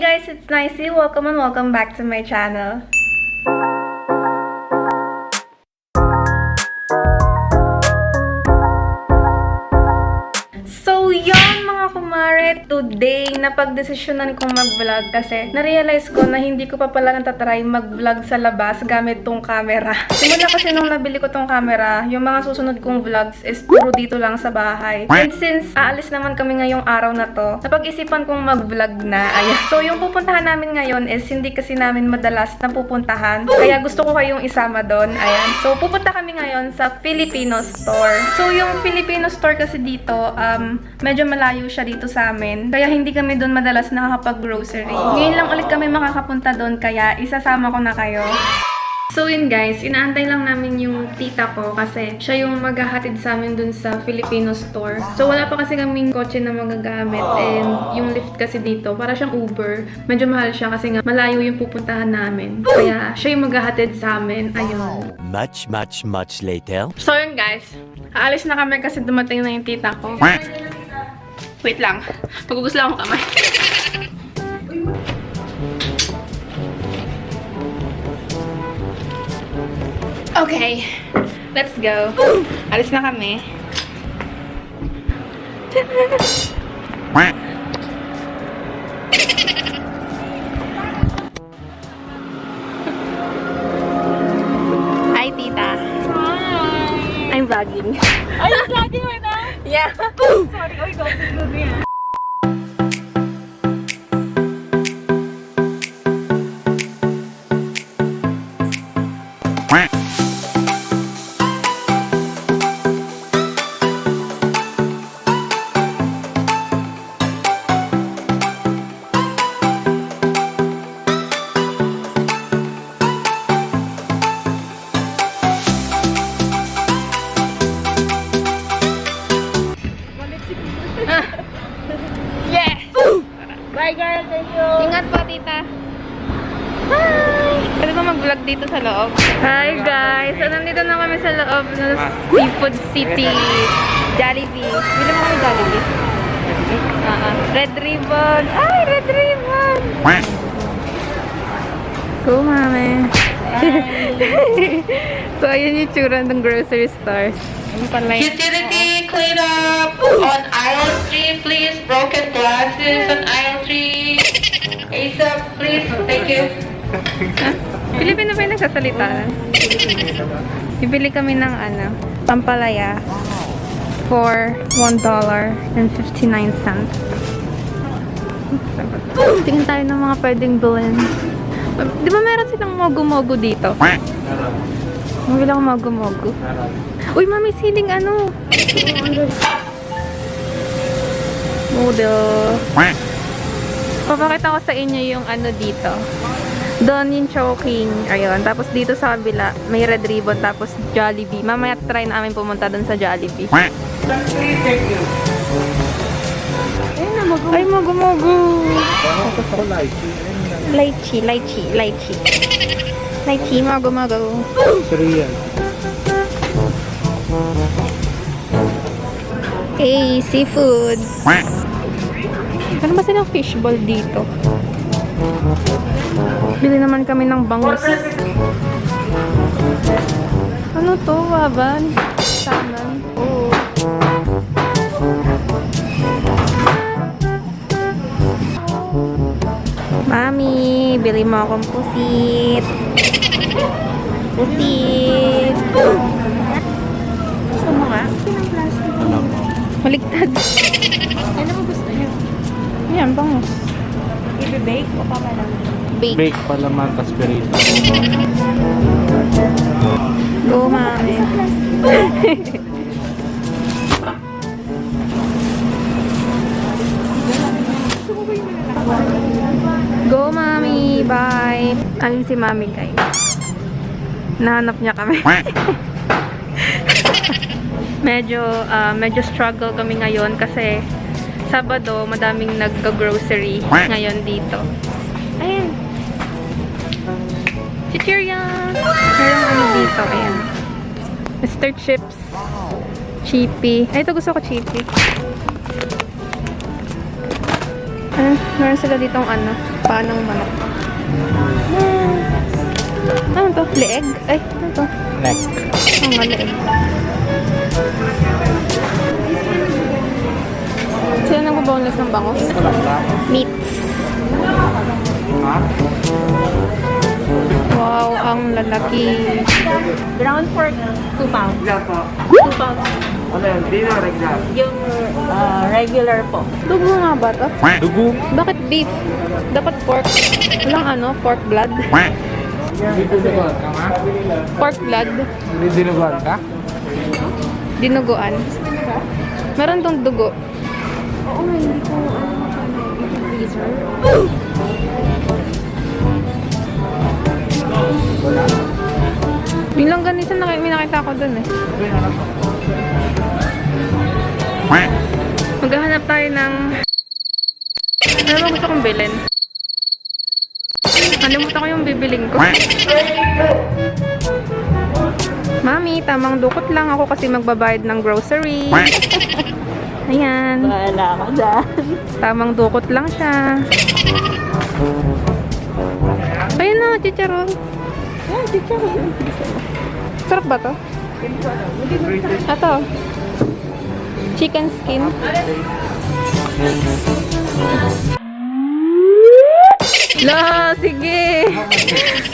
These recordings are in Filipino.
guys, it's Nicey. Welcome and welcome back to my channel. So yon mga kumare, today napagdesisyonan kong mag-vlog kasi na-realize ko na hindi ko pa pala natatry mag-vlog sa labas gamit tong camera. Simula kasi nung nabili ko tong camera, yung mga susunod kong vlogs is puro dito lang sa bahay. And since aalis naman kami ngayong araw na to, napag-isipan kong mag-vlog na. Ayan. So yung pupuntahan namin ngayon is hindi kasi namin madalas na pupuntahan. Kaya gusto ko kayong isama doon. Ayan. So pupunta kami ngayon sa Filipino store. So yung Filipino store kasi dito, medyo malayo siya dito sa amin. Kaya hindi kami doon madalas nakakapag-grocery. Ngayon lang ulit kami makakapunta doon, kaya isasama ko na kayo. So yun guys, inaantay lang namin yung tita ko kasi siya yung maghahatid sa amin dun sa Filipino store. So wala pa kasi kaming kotse na magagamit and yung lift kasi dito, para siyang Uber. Medyo mahal siya kasi nga malayo yung pupuntahan namin. Kaya siya yung maghahatid sa amin. Ayun. Much later. So yun guys, aalis na kami kasi dumating na yung tita ko. Wait lang, magugos lang ako kamay. Okay, let's go. Alis na kami. Hi, tita. Hi! I'm vlogging. Are you vlogging right now? Yeah. Sorry, oh, don't do this. Yes! Bye, girl. Thank you. Ingat po, tita. Hi! Pwede ba mag-vlog dito sa loob? Hi, guys! So, nandito na kami sa loob ng Seafood City. Jollibee. Bili mo kami Jollibee? Red Ribbon. Ay, Red Ribbon! Go, mami. So, ayun yung tsura ng grocery store. Ano pala yun? Utility cleanup on aisle 3, please. Broken glasses on aisle 3. ASAP, please. Thank you. Pilipino ba yung nagsasalita? Bibili kami ng pampalaya for $1.59. Tingin tayo ng mga pwedeng bilhin. Di ba meron silang mogu-mogu dito? Mabili akong mogu-mogu. Uy, mami, siling noodle. Papakita ko sa inyo yung dito. Doon yung Chowking. Ayun. Tapos dito sa kabila, may Red Ribbon. Tapos Jollibee. Mamaya try namin pumunta doon sa Jollibee. Ayun na, mogu. Ay, mogu-mogu. Lychee, mogu-mogu. Hey, seafood. Ano ba silang fishball dito? Bili naman kami ng bangus. Ano to, waban? Salmon. Oh. Mami, bili mo akong pusit. Pusit. Gusto mo nga? Maligtad. Ano mo gusto niyo? Yan, bangus. I-bake o pamalang? Bake. Bake palaman, tas perito. Go, mami. Go, mami. Bye. Aling si mami, guys. Nahanap niya kami. Medyo struggle kami ngayon kasi Sabado, madaming nag-grocery ngayon dito. Ayan. Chichiryan! Meron dito, ayan. Mr. Chips. Cheapy. Ay, ito gusto ko cheapy. Meron sila ditong paanong manok. Ano to? Leeg? Ay, ano to? Neck. Oo nga, leeg. Sila nagbaboneless ng bangos? Meats. Wow, ang lalaki. Ground pork, 2 pounds. 2 pounds. Yung regular po. Dugo nga ba to? Dugo. Bakit beef? Dapat pork. Walang pork blood. Pork blood. Dinuguan ka? Dinuguan. Meron tong dugo. Oo nga, hindi ko freezer. Yung langganisa may nakita ko dun eh. Maghahanap tayo ng... Ano ba gusto kong bilhin? Nalimutan ko yung bibiling ko. Mami, tamang dukot lang ako kasi magbabayad ng grocery. Ayan. Wala ka dyan. Tamang dukot lang siya. Ayun na, chicharon. Yan, chicharon. Sarap ba to? Ito. Chicken skin. La, sige.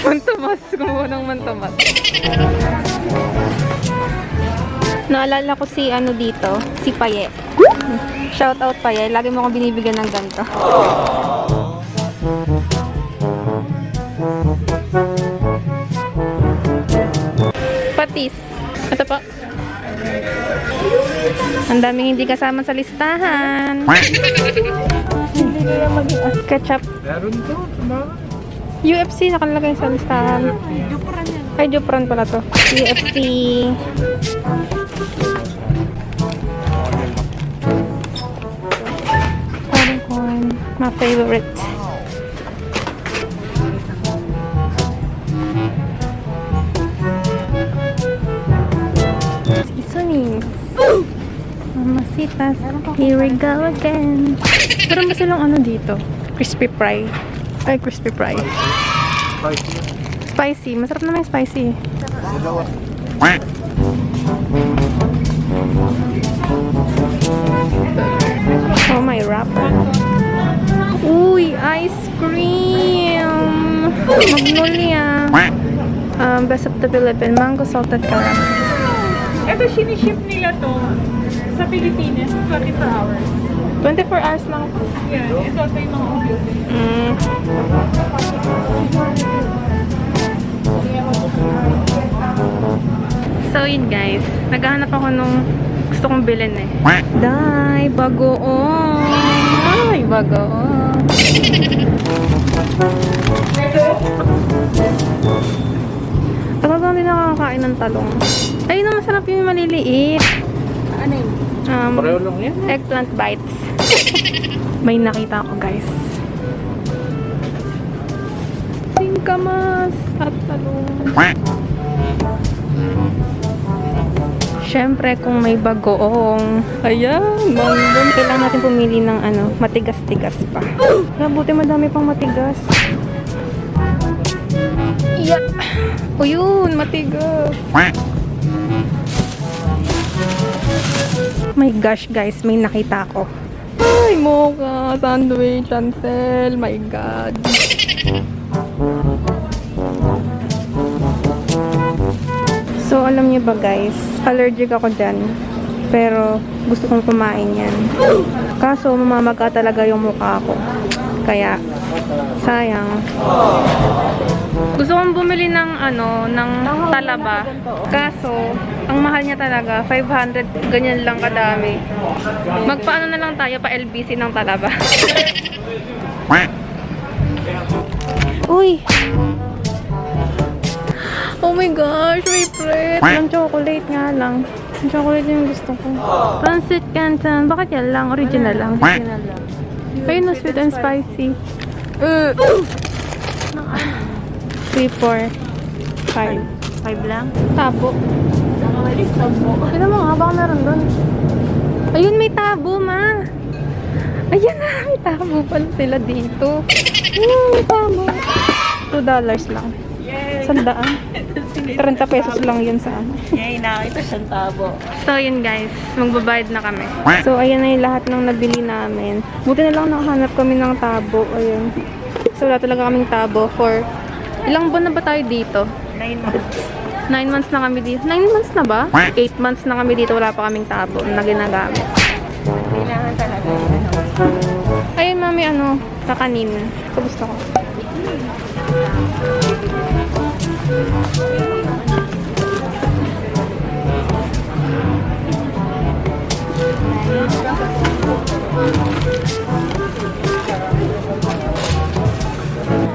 Mantomas. Kumuha ng mantomas. Naalala ko si dito, si Paye. Shout out Paye. Lagi mo akong binibigyan ng ganito. Patis. Ito pa. Ang daming hindi kasama sa listahan. Hindi ko yung maging Ketchup. Meron to. UFC nakalagay sa listahan. Jupran yan. Ay, Jupran pala to. UFC. Corn. My favorite. Seasoning. Mamasitas. Here we go again. Meron ba silang dito? Crispy fry. Ay, crispy fry. Spicy. Masarap naman yung spicy. Oh, my wrapper. Uy, ice cream! Magnolia. Best of the Philippines. Mango salted caramel. Ito, siniship nila to sa Pilipinas, 24 hours. 24 hours lang. Yan, ito yung mga obyo. So yun guys, naghahanap ako nung gusto kong bilhin eh. Dai, bagoong! Ay, bagoong! Talaga hindi nakakakain ng talong. Ayun na, masarap yung maliliit. Ano yun? Pareho lang yan. Eggplant bites. May nakita ako guys. Singkamas at talong. Siyempre, kung may bagoong. Ayan, mangga. Kailangan natin pumili ng matigas-tigas pa. Mabuti madami pang matigas. Yeah. O yun, matigas. My gosh, guys, may nakita ko. Ay, mocha, sandwich, Ansel. My God. So, alam niyo ba guys, allergic ako dyan. Pero, gusto kong kumain yan. Kaso, mamamaga talaga yung mukha ko. Kaya, sayang. Gusto kong bumili ng talaba. Kaso, ang mahal niya talaga, 500, ganyan lang kadami. Magpaano na lang tayo pa LBC ng talaba. Uy! Oh my gosh, may pret. Yung chocolate nga lang. Yung chocolate yung gusto ko. Pancit canton. Bakit yan lang? Original lang. Original lang. Ayun na, sweet and spicy. 3, 4, 5. 5 lang? Tabo. Nakamalis tabo. Tignan mo nga, baka meron doon. Ayun, may tabo, ma. Ayan na, may tabo pala sila dito. May tabo. $2 lang. Yay! 100. 30 pesos lang yun sa ano. Yay, nakita siyang tabo. So, yun guys. Magbabayad na kami. So, ayan na yung lahat ng nabili namin. Buti na lang nakahanap kami ng tabo. Ayan. So, wala talaga kaming tabo for... Ilang buwan na ba tayo dito? 9 months. 9 months na kami dito. 9 months na ba? 8 months na kami dito. Wala pa kaming tabo na ginagamit. Kailangan talaga. Ayun, mami, ano, kakanin. Kamusta ko?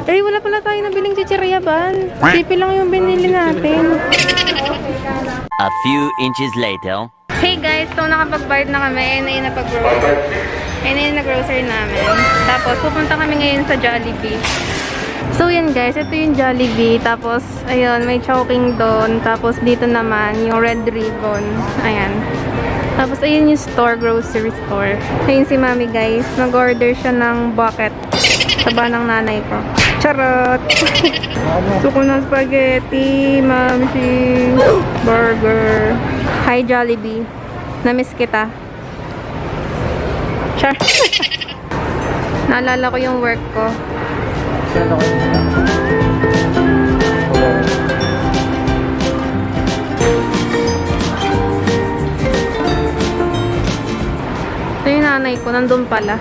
Ay, wala pala tayo nabiling chichirya ban. Sipi lang yung binili natin. A few inches later. Hey guys, so nakapag-bayad na kami. Ayun na yung napag-grocery. Ayun na yung nag-grocery namin. Tapos, pupunta kami ngayon sa Jollibee. So, yan guys. Ito yung Jollibee. Tapos, ayun, may choking doon. Tapos, dito naman, yung Red Ribbon. Ayan. Tapos, ayun yung store, grocery store. Ayun si mami guys. Nag-order siya ng bucket. Taba ng nanay ko. Charot! Suko ng spaghetti, mamsi, burger. Hi Jollibee. Namiss kita. Char. Naalala ko yung work ko. Ito yung nanay ko, nandun pala.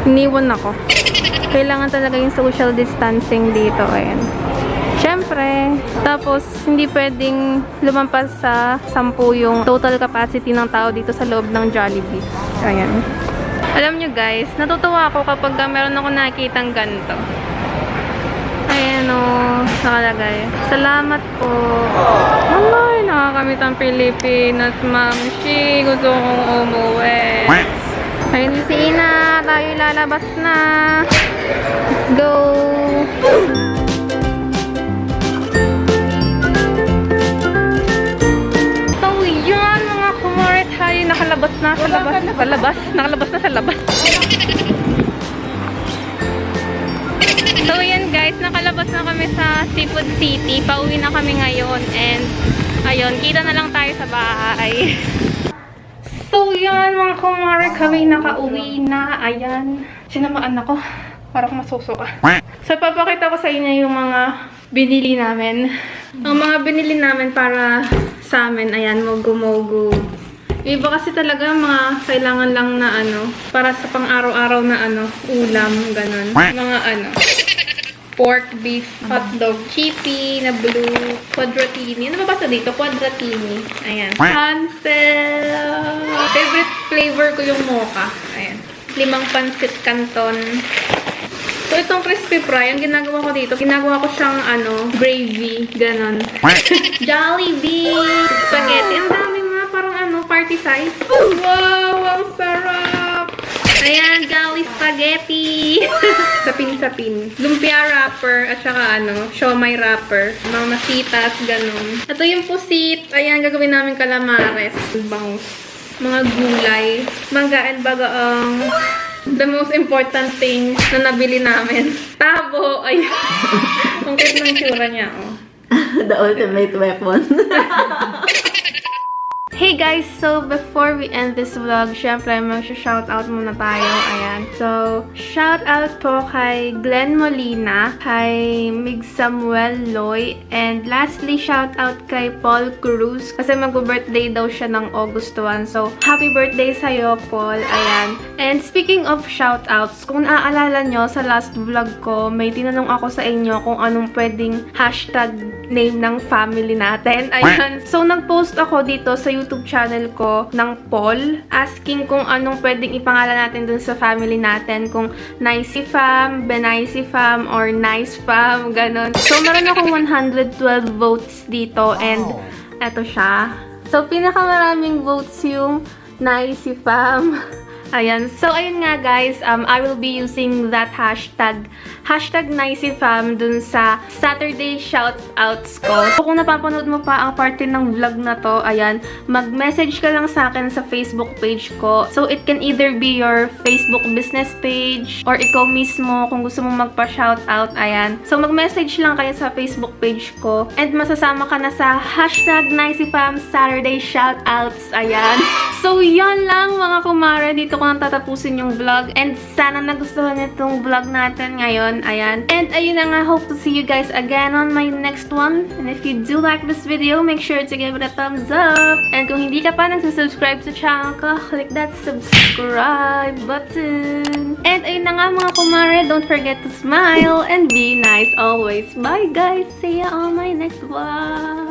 Iniwan ako. Kailangan talaga yung social distancing dito. Ayan. Siyempre. Tapos, hindi pwedeng lumampas sa 10 yung total capacity ng tao dito sa loob ng Jollibee. Ayan. Alam nyo guys, natutuwa ako kapag meron ako nakikitang ganito. Ayan o, nakalagay. Salamat po. Ay, nakakamit ang Pilipinas, mamshi. Gusto kong umuwi. Ayun si Ina, tayo lalabas na. Let's go! So yun mga kumare, tayo nakalabas na sa labas. Nakalabas na sa labas. So yan guys, nakalabas na kami sa Seafood City. Pauwi na kami ngayon and ayun, kita na lang tayo sa bahay. So yan mga kumare, kami nakauwi na. Ayan. Sinamaan ako. Parang masusuka. So papakita ko sa inyo yung mga binili namin. Ang mga binili namin para sa amin. Ayan, mogu-mogu. Yung iba kasi talaga mga kailangan lang na ano, para sa pang-araw-araw na ano, ulam, ganun. Mga ano, pork, beef, hotdog, chippy, na blue, quadratini. Ano ba basta dito? Quadratini. Ayan. Hansel! Favorite flavor ko yung mocha. Ayan. 5 pancit canton. So, itong crispy fry, ang ginagawa ko dito, ginagawa ko siyang, ano, gravy. Ganon. Jollibee! Spaghetti. Ang dami nga. Parang, ano, party size. Wow! Ang sarap! Ayan, Jolly Spaghetti. Sapin-sapin. Lumpia wrapper at saka ano, siomay wrapper. Mga masitas, ganun. Ito yung pusit. Ayan, gagawin namin calamares. Bangus. Mga gulay. Mangga and bagaong. The most important thing na nabili namin. Tabo. Ay. Ang cute ng tsura niya, oh. The ultimate weapon. Hey guys! So, before we end this vlog, syempre, mag-shoutout muna tayo. Ayan. So, shoutout po kay Glenn Molina, kay Mig Samuel Loy, and lastly, shoutout kay Paul Cruz, kasi mag-birthday daw siya ng August 1. So, happy birthday sa'yo, Paul. Ayan. And speaking of shoutouts, kung naaalala nyo, sa last vlog ko, may tinanong ako sa inyo kung anong pwedeng hashtag name ng family natin. Ayan. So, nag-post ako dito sa YouTube channel ko ng poll asking kung anong pwedeng ipangalan natin dun sa family natin, kung Nicey Fam, Benicey Fam, or Nice Fam, ganon. So, meron akong 112 votes dito and eto siya. So, pinakamaraming votes yung Nicey Fam. Ayan. So, ayun nga guys, I will be using that hashtag #NiceyFam dun sa Saturday shoutouts ko. So, kung napapanood mo pa ang parte ng vlog na to, ayan, mag-message ka lang sa akin sa Facebook page ko. So, it can either be your Facebook business page or ikaw mismo kung gusto mong magpa-shoutout, ayan. So, mag-message lang kayo sa Facebook page ko and masasama ka na sa #NiceyFam Saturday shoutouts, ayan. So, yan lang mga kumare. Dito ko nang tatapusin yung vlog and sana nagustuhan itong vlog natin ngayon, ayan. And ayun na nga, hope to see you guys again on my next one. And if you do like this video, make sure to give it a thumbs up. And kung hindi ka pa nagsusubscribe sa channel ko, click that subscribe button. And ayun na nga mga kumare, don't forget to smile and be nice always. Bye guys! See ya on my next vlog!